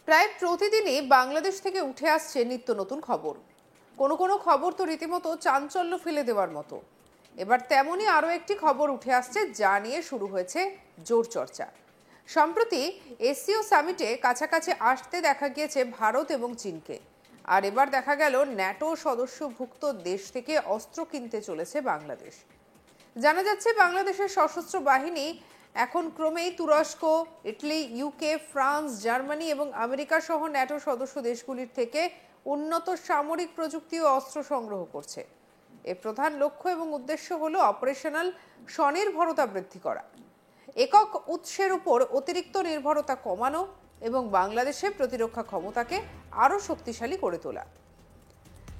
প্রায় প্রতিদিনই বাংলাদেশ থেকে উঠে আসছে নিত্য নতুন খবর। কোনো কোনো খবর তো রীতিমতো চাঞ্চল্য ফেলে দেওয়ার মতো। এবার তেমনই আরও একটি খবর উঠে আসছে, যা নিয়ে শুরু হয়েছে জোর চর্চা। সম্প্রতি এসসিও সামিটে কাছাকাছি আসতে দেখা গিয়েছে ভারত এবং চীনকে। আর এবার দেখা গেল ন্যাটো সদস্যভুক্ত দেশ থেকে অস্ত্র কিনতে চলেছে বাংলাদেশ। জানা যাচ্ছে বাংলাদেশের সশস্ত্র বাহিনী এখন ক্রমেই তুরস্ক, ইটালি, ইউকে, ফ্রান্স, জার্মানি এবং আমেরিকা সহ ন্যাটো সদস্য দেশগুলির থেকে উন্নত সামরিক প্রযুক্তি ও অস্ত্র সংগ্রহ করছে। এর প্রধান লক্ষ্য এবং উদ্দেশ্য হলো অপারেশনাল স্বনির্ভরতা বৃদ্ধি করা, একক উৎসের উপর অতিরিক্ত নির্ভরতা কমানো এবং বাংলাদেশের প্রতিরক্ষা ক্ষমতাকে আরও শক্তিশালী করে তোলা।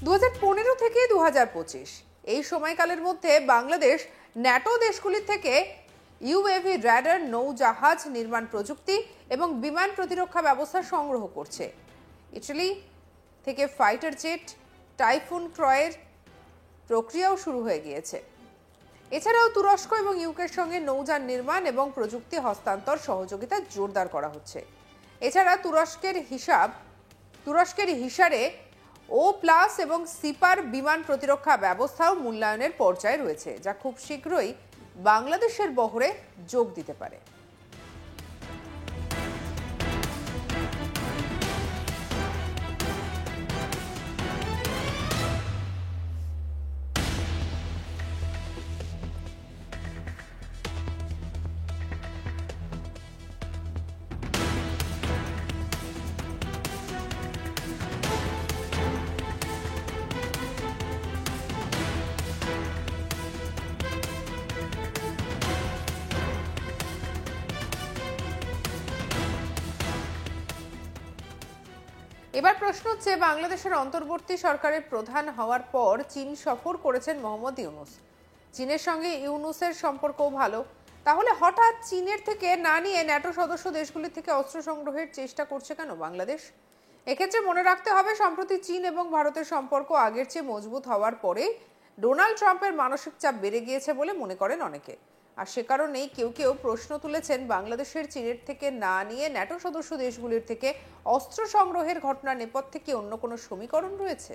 2015 থেকে 2025 এই সময়কালের মধ্যে বাংলাদেশ ন্যাটো দেশগুলির থেকে ইউএভি র্যাডার, নৌজাহাজ নির্মাণ প্রযুক্তি এবং বিমান প্রতিরক্ষা ব্যবস্থা সংগ্রহ করছে। ইটালি থেকে ফাইটার জেট টাইফুন ক্রয়ের প্রক্রিয়াও শুরু হয়ে গিয়েছে। এছাড়াও তুরস্ক এবং ইউকের সঙ্গে নৌযান নির্মাণ এবং প্রযুক্তি হস্তান্তর সহযোগিতা জোরদার করা হচ্ছে। এছাড়া তুরস্কের হিসারে O+ এবং সিপার বিমান প্রতিরক্ষা ব্যবস্থাও মূল্যায়নের পর্যায়ে রয়েছে, যা খুব শীঘ্রই বাংলাদেশের বহরে যোগ দিতে পারে। এবার প্রশ্ন হচ্ছে, বাংলাদেশের অন্তর্বর্তী সরকারের প্রধান হওয়ার পর চীন সফর করেছেন মোহাম্মদ ইউনূস। চীনের সঙ্গে ইউনূসের সম্পর্কও ভালো, তাহলে হঠাৎ চীনের থেকে না নিয়ে ন্যাটো সদস্য দেশগুলির থেকে অস্ত্র সংগ্রহের চেষ্টা করছে কেন বাংলাদেশ? এক্ষেত্রে মনে রাখতে হবে, সম্প্রতি চীন এবং ভারতের সম্পর্ক আগের চেয়ে মজবুত হওয়ার পরে ডোনাল্ড ট্রাম্পের মানসিক চাপ বেড়ে গিয়েছে বলে মনে করেন অনেকে। আর সে কারণেই কেউ কেউ প্রশ্ন তুলেছেন, বাংলাদেশের চীনের থেকে না নিয়ে ন্যাটো সদস্য দেশগুলির থেকে অস্ত্র সংগ্রহের ঘটনার নেপথ্যে কি অন্য কোনো সমীকরণ রয়েছে?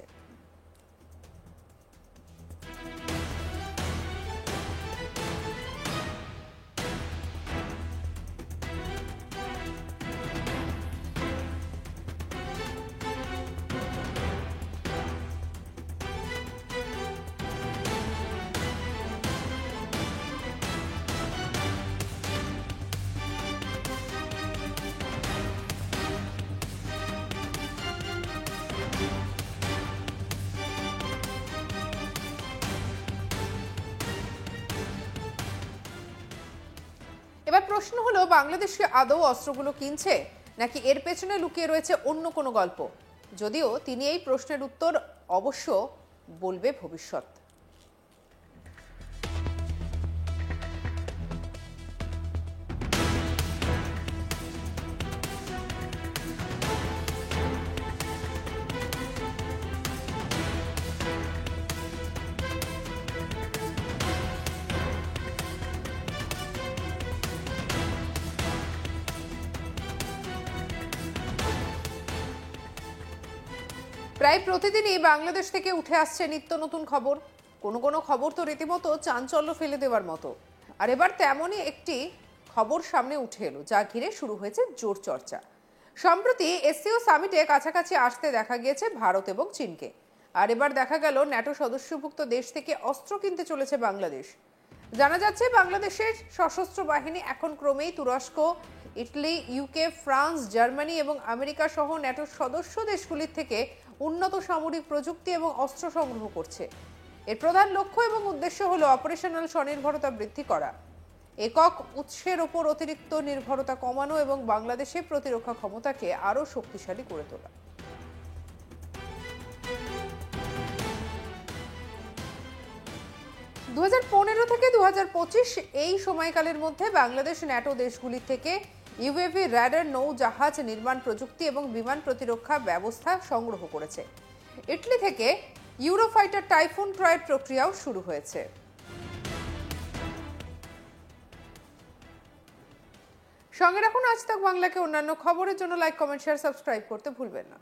এবার প্রশ্ন হলো, বাংলাদেশে আদৌ অস্ত্রগুলো কিনছে, নাকি এর পেছনে লুকিয়ে রয়েছে অন্য কোনো গল্প? যদিও তিনি এই প্রশ্নের উত্তর অবশ্য বলবে ভবিষ্যৎ। প্রায় প্রতিদিনই বাংলাদেশ থেকে উঠে আসছে নিত্য নতুন খবর। কোনো কোনো খবর তো রীতিমতো চাঞ্চল্য ফেলে দেওয়ার মতো। আর এবার তেমনই একটি খবর সামনে উঠে এলো, যা ঘিরে শুরু হয়েছে জোর চর্চা। সম্প্রতি এসসিও সামিটে কাছাকাছি আসতে দেখা গিয়েছে ভারত এবং চীনকে। আর এবার দেখা গেল ন্যাটো সদস্যভুক্ত দেশ থেকে অস্ত্র কিনতে চলেছে বাংলাদেশ। জানা যাচ্ছে বাংলাদেশের সশস্ত্র বাহিনী এখন ক্রমেই তুরস্ক, ইটালি, ইউকে, ফ্রান্স, জার্মানি এবং আমেরিকা সহ ন্যাটো সদস্য দেশগুলির থেকে উন্নত সামরিক প্রযুক্তি এবং অস্ত্র সংগ্রহ করছে। এর প্রধান লক্ষ্য এবং উদ্দেশ্য হলো অপারেশনাল স্বনির্ভরতা বৃদ্ধি করা, একক উৎসের ওপর অতিরিক্ত নির্ভরতা কমানো এবং বাংলাদেশের প্রতিরক্ষা ক্ষমতাকে আরও শক্তিশালী করে তোলা। দু 2015 থেকে 2025 এই সময়কালের মধ্যে বাংলাদেশ ন্যাটো দেশগুলির থেকে ইউএভি র্যাডার, নৌজাহাজ নির্মাণ প্রযুক্তি এবং বিমান প্রতিরক্ষা ব্যবস্থা সংগ্রহ করেছে। ইটালি থেকে ইউরোফাইটার টাইফুন ক্রয়ের প্রক্রিয়াও শুরু হয়েছে। সঙ্গে রাখুন আজ তাক বাংলাকে। অন্যান্য খবরের জন্য লাইক, কমেন্ট, শেয়ার, সাবস্ক্রাইব করতে ভুলবেন না।